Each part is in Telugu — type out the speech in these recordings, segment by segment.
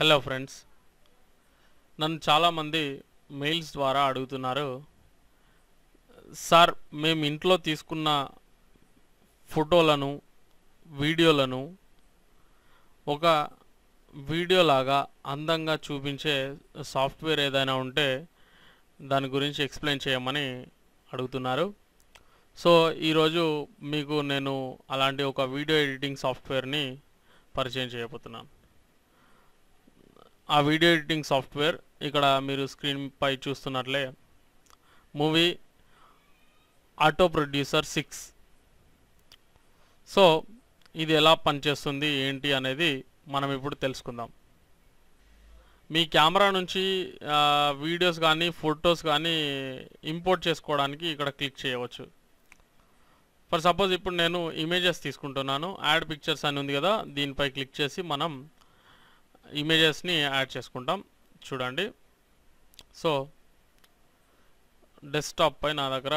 హలో ఫ్రెండ్స్, నన్ను చాలామంది మెయిల్స్ ద్వారా అడుగుతున్నారు. సార్, మేము ఇంట్లో తీసుకున్న ఫోటోలను, వీడియోలను ఒక వీడియోలాగా అందంగా చూపించే సాఫ్ట్వేర్ ఏదైనా ఉంటే దాని గురించి ఎక్స్ప్లెయిన్ చేయమని అడుగుతున్నారు. సో ఈరోజు మీకు నేను అలాంటి ఒక వీడియో ఎడిటింగ్ సాఫ్ట్వేర్ని పరిచయం చేయబోతున్నాను. ఆ వీడియో ఎడిటింగ్ సాఫ్ట్వేర్ ఇక్కడ మీరు స్క్రీన్ పై చూస్తున్నట్లే మూవీ ఆటో ప్రొడ్యూసర్ 6. సో ఇది ఎలా పనిచేస్తుంది ఏంటి అనేది మనం ఇప్పుడు తెలుసుకుందాం. మీ కెమెరా నుంచి వీడియోస్ కానీ ఫొటోస్ కానీ ఇంపోర్ట్ చేసుకోవడానికి ఇక్కడ క్లిక్ చేయవచ్చు. ఫర్ సపోజ్ ఇప్పుడు నేను ఇమేజెస్ తీసుకుంటున్నాను. యాడ్ పిక్చర్స్ అని ఉంది కదా, దీనిపై క్లిక్ చేసి మనం ఇమేజెస్ని యాడ్ చేసుకుంటాం. చూడండి, సో డెస్క్టాప్ పై నా దగ్గర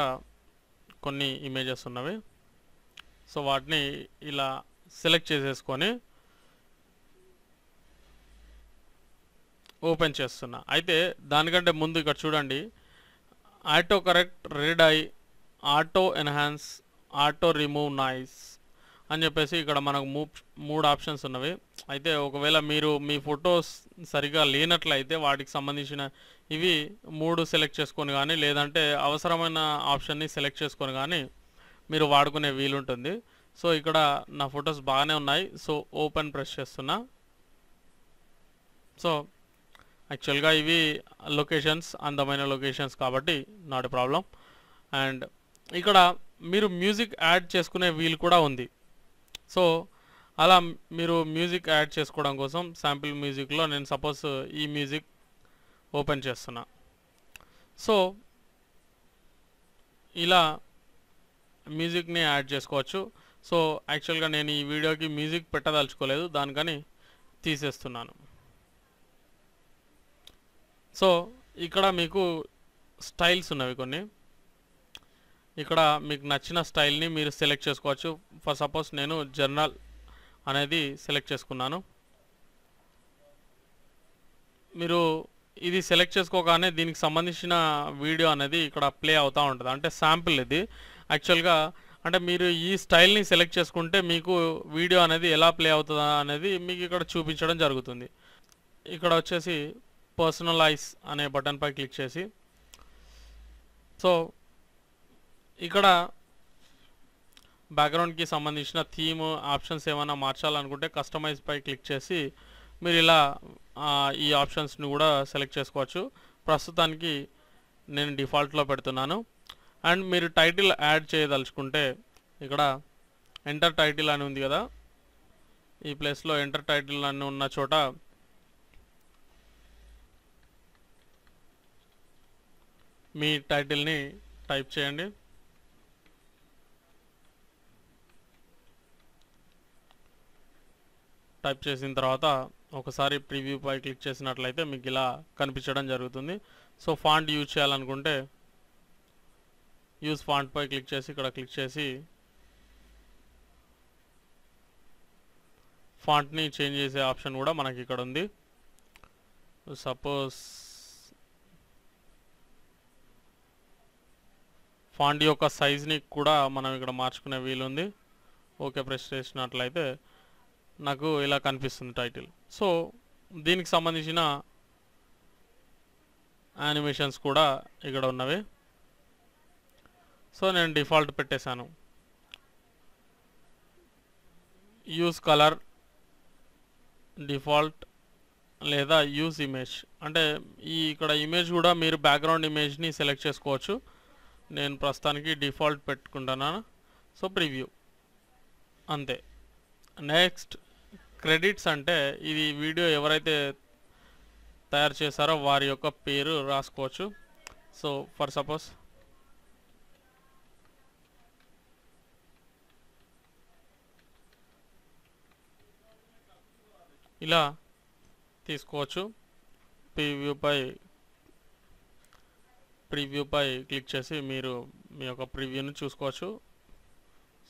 కొన్ని ఇమేజెస్ ఉన్నవి. సో వాటిని ఇలా సెలెక్ట్ చేసేసుకొని ఓపెన్ చేస్తున్నా. అయితే దానికంటే ముందు ఇక్కడ చూడండి, auto correct, red I, auto enhance, auto remove noise అని చెప్పేసి ఇక్కడ మనకు మూడు ఆప్షన్స్ ఉన్నవి. అయితే ఒకవేళ మీరు మీ ఫొటోస్ సరిగా లేనట్లయితే వాటికి సంబంధించిన ఇవి 3 సెలెక్ట్ చేసుకొని కానీ, లేదంటే అవసరమైన ఆప్షన్ని సెలెక్ట్ చేసుకొని కానీ మీరు వాడుకునే వీలుంటుంది. సో ఇక్కడ నా ఫొటోస్ బాగానే ఉన్నాయి. సో ఓపెన్ ప్రెస్ చేస్తున్నా. సో యాక్చువల్గా ఇవి లొకేషన్స్, అందమైన లొకేషన్స్ కాబట్టి నాట్ ఎ ప్రాబ్లం. అండ్ ఇక్కడ మీరు మ్యూజిక్ యాడ్ చేసుకునే వీలు కూడా ఉంది. సో అలా మీరు మ్యూజిక్ యాడ్ చేసుకోవడం కోసం శాంపిల్ మ్యూజిక్లో నేను సపోజ్ ఈ మ్యూజిక్ ఓపెన్ చేస్తున్నా. సో ఇలా మ్యూజిక్ని యాడ్ చేసుకోవచ్చు. సో యాక్చువల్గా నేను ఈ వీడియోకి మ్యూజిక్ పెట్టదలుచుకోలేదు, దానికని తీసేస్తున్నాను. సో ఇక్కడ మీకు స్టైల్స్ ఉన్నవి కొన్ని. ఇక్కడ మీకు నచ్చిన స్టైల్ని మీరు సెలెక్ట్ చేసుకోవచ్చు. ఫర్ సపోజ్ నేను జర్నల్ అనేది సెలెక్ట్ చేసుకున్నాను. మీరు ఇది సెలెక్ట్ చేసుకోగానే దీనికి సంబంధించిన వీడియో అనేది ఇక్కడ ప్లే అవుతూ ఉంటుంది. అంటే శాంపిల్ ఇది యాక్చువల్గా. అంటే మీరు ఈ స్టైల్ని సెలెక్ట్ చేసుకుంటే మీకు వీడియో అనేది ఎలా ప్లే అవుతుందా అనేది మీకు ఇక్కడ చూపించడం జరుగుతుంది. ఇక్కడ వచ్చేసి పర్సనలైజ్ అనే బటన్పై క్లిక్ చేసి, సో ఇక్కడ బ్యాక్గ్రౌండ్కి సంబంధించిన థీమ్ ఆప్షన్స్ ఏమైనా మార్చాలనుకుంటే కస్టమైజ్ పై క్లిక్ చేసి మీరు ఇలా ఈ ఆప్షన్స్ని కూడా సెలెక్ట్ చేసుకోవచ్చు. ప్రస్తుతానికి నేను డిఫాల్ట్లో పెడుతున్నాను. అండ్ మీరు టైటిల్ యాడ్ చేయదలుచుకుంటే ఇక్కడ ఎంటర్ టైటిల్ అని ఉంది కదా, ఈ ప్లేస్లో ఎంటర్ టైటిల్ అని ఉన్న చోట మీ టైటిల్ని టైప్ చేయండి. టైప్ చేసిన తర్వాత ఒకసారి ప్రివ్యూ పై క్లిక్ చేసినట్లయితే మీకు ఇలా కనిపించడం జరుగుతుంది. సో ఫాంట్ యూజ్ చేయాలనుకుంటే యూజ్ ఫాంట్ పై క్లిక్ చేసి ఇక్కడ క్లిక్ చేసి ఫాంట్ని చేంజ్ చేసే ఆప్షన్ కూడా మనకి ఇక్కడ ఉంది. సపోజ్ ఫాంట్ యొక్క సైజ్ని కూడా మనం ఇక్కడ మార్చుకునే వీలుంది. ఓకే ప్రెస్ చేసినట్లయితే నాకు ఇలా కనిపిస్తుంది టైటిల్. సో దీనికి సంబంధించిన యానిమేషన్స్ కూడా ఇక్కడ ఉన్నవి. సో నేను డిఫాల్ట్ పెట్టేశాను. యూజ్ కలర్, డిఫాల్ట్ లేదా యూజ్ ఇమేజ్. అంటే ఇక్కడ ఇమేజ్ కూడా మీరు బ్యాక్గ్రౌండ్ ఇమేజ్ని సెలెక్ట్ చేసుకోవచ్చు. నేను ప్రస్తుతానికి డిఫాల్ట్ పెట్టుకుంటున్నాను. సో ప్రివ్యూ అంతే. నెక్స్ట్ క్రెడిట్స్ అంటే ఇది వీడియో ఎవరైతే తయారు చేశారో వారి యొక్క పేరు రాసుకోవచ్చు. సో ఫర్ సపోజ్ ఇలా తీసుకోవచ్చు. ప్రివ్యూపై క్లిక్ చేసి మీరు మీ యొక్క ప్రివ్యూని చూసుకోవచ్చు.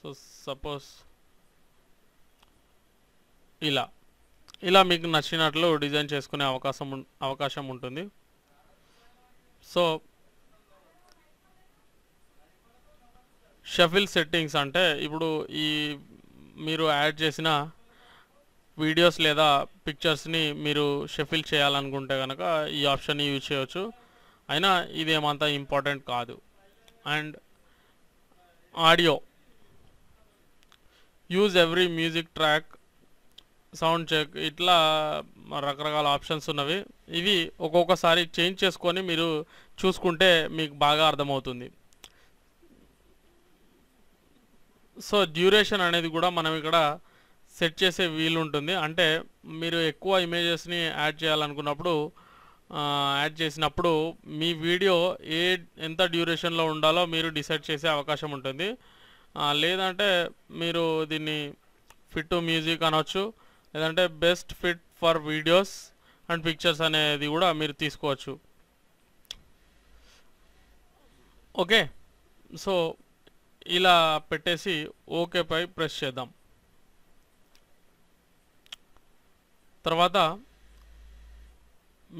సో సపోజ్ ఇలా ఇలా మీకు నచ్చినట్లు డిజైన్ చేసుకునే అవకాశం ఉంటుంది. సో షఫిల్ సెట్టింగ్స్ అంటే ఇప్పుడు ఈ మీరు యాడ్ చేసిన వీడియోస్ లేదా పిక్చర్స్ని మీరు షఫిల్ చేయాలనుకుంటే కనుక ఈ ఆప్షన్ని యూజ్ చేయవచ్చు. అయినా ఇదేమంతా ఇంపార్టెంట్ కాదు. And audio use every music track, sound check, ఇట్లా రకరకాల ఆప్షన్స్ ఉన్నవి. ఇవి ఒక్కొక్కసారి చేంజ్ చేసుకొని మీరు చూసుకుంటే మీకు బాగా అర్థమవుతుంది. సో డ్యూరేషన్ అనేది కూడా మనం ఇక్కడ సెట్ చేసే వీలు ఉంటుంది. అంటే మీరు ఎక్కువ ఇమేజెస్ని యాడ్ చేయాలనుకున్నప్పుడు యాడ్ చేసినప్పుడు మీ వీడియో ఎంత డ్యూరేషన్లో ఉండాలో మీరు డిసైడ్ చేసే అవకాశం ఉంటుంది. లేదంటే మీరు దీన్ని ఫిట్ టు మ్యూజిక్ అనవచ్చు, లేదంటే best fit for videos and pictures అనేది కూడా మీరు తీసుకోవచ్చు. ఓకే, సో ఇలా పెట్టేసి ఓకేపై ప్రెస్ చేద్దాం. తర్వాత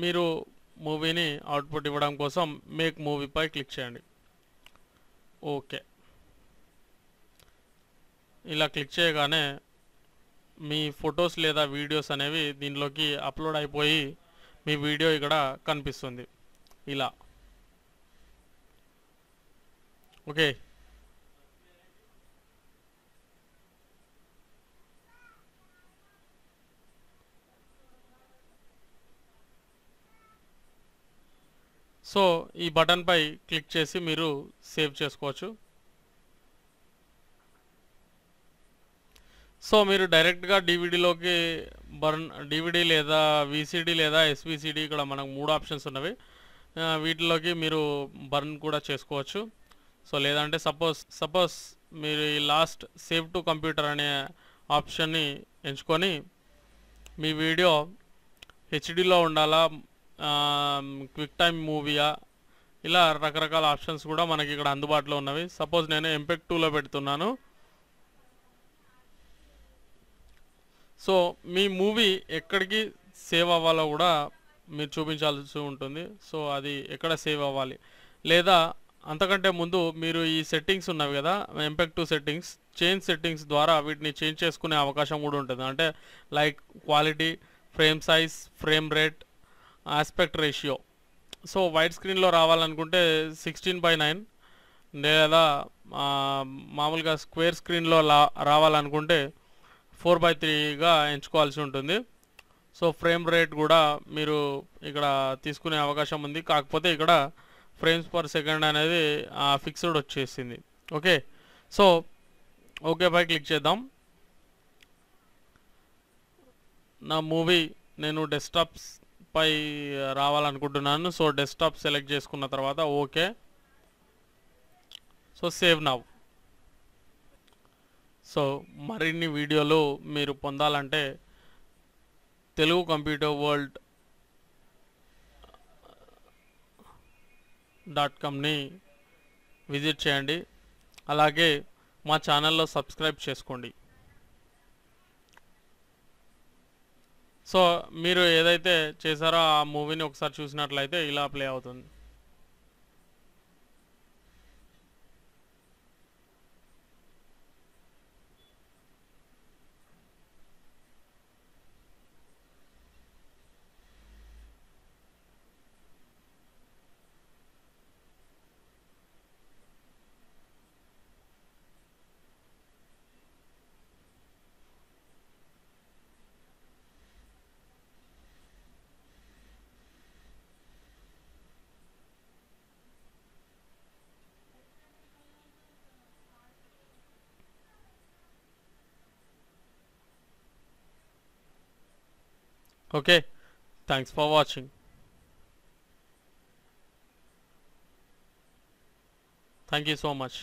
మీరు మూవీని అవుట్పుట్ ఇవ్వడం కోసం మేక్ మూవీపై క్లిక్ చేయండి. ఓకే, ఇలా క్లిక్ చేయగానే మీ ఫొటోస్ లేదా వీడియోస్ అనేవి దీనిలోకి అప్లోడ్ అయిపోయి మీ వీడియో ఇక్కడ కనిపిస్తుంది ఇలా. ఓకే, సో ఈ బటన్పై క్లిక్ చేసి మీరు సేవ్ చేసుకోవచ్చు. సో మీరు డైరెక్ట్గా డివిడీలోకి డివిడీ లేదా విసిడి లేదా ఎస్విసిడి, ఇక్కడ మనకు 3 ఆప్షన్స్ ఉన్నవి. వీటిలోకి మీరు బర్న్ కూడా చేసుకోవచ్చు. సో లేదంటే సపోజ్ మీరు ఈ లాస్ట్ సేవ్ టు కంప్యూటర్ అనే ఆప్షన్ని ఎంచుకొని మీ వీడియో హెచ్డిలో ఉండాలా, క్విక్ టైమ్ మూవీయా, ఇలా రకరకాల ఆప్షన్స్ కూడా మనకి ఇక్కడ అందుబాటులో ఉన్నవి. సపోజ్ నేను ఎంపెక్ 2లో పెడుతున్నాను. సో మీ మూవీ ఎక్కడికి సేవ్ అవ్వాలో కూడా మీరు చూపించాల్సి ఉంటుంది. సో అది ఎక్కడ సేవ్ అవ్వాలి, లేదా అంతకంటే ముందు మీరు ఈ సెట్టింగ్స్ ఉన్నవి కదా, ఎంపెక్ 2 సెట్టింగ్స్, చేంజ్ సెట్టింగ్స్ ద్వారా వీటిని చేంజ్ చేసుకునే అవకాశం కూడా ఉంటుంది. అంటే like quality, frame size, frame rate, aspect ratio. So white స్క్రీన్లో రావాలనుకుంటే 16:9, లేదా మామూలుగా స్క్వేర్ స్క్రీన్లో రావాలనుకుంటే 4:3గా ఎంచుకోవాల్సి ఉంటుంది. సో ఫ్రేమ్ రేట్ కూడా మీరు ఇక్కడ తీసుకునే అవకాశం ఉంది. కాకపోతే ఇక్కడ ఫ్రేమ్స్ పర్ సెకండ్ అనేది ఫిక్స్డ్ వచ్చేసింది. ఓకే, సో ఓకేపై క్లిక్ చేద్దాం. నా మూవీ నేను డెస్క్టాప్స్ పై రావాలనుకుంటున్నాను. సో డెస్క్టాప్ సెలెక్ట్ చేసుకున్న తర్వాత okay, so save now. So మరిన్ని వీడియోలు మీరు పొందాలంటే తెలుగు కంప్యూటర్ వరల్డ్.comని విజిట్ చేయండి. అలాగే మా ఛానల్లో సబ్స్క్రైబ్ చేసుకోండి. సో మీరు ఏదైతే చేశారో ఆ మూవీని ఒకసారి చూసినట్లయితే ఇలా ప్లే అవుతుంది. Okay, thanks for watching. Thank you so much.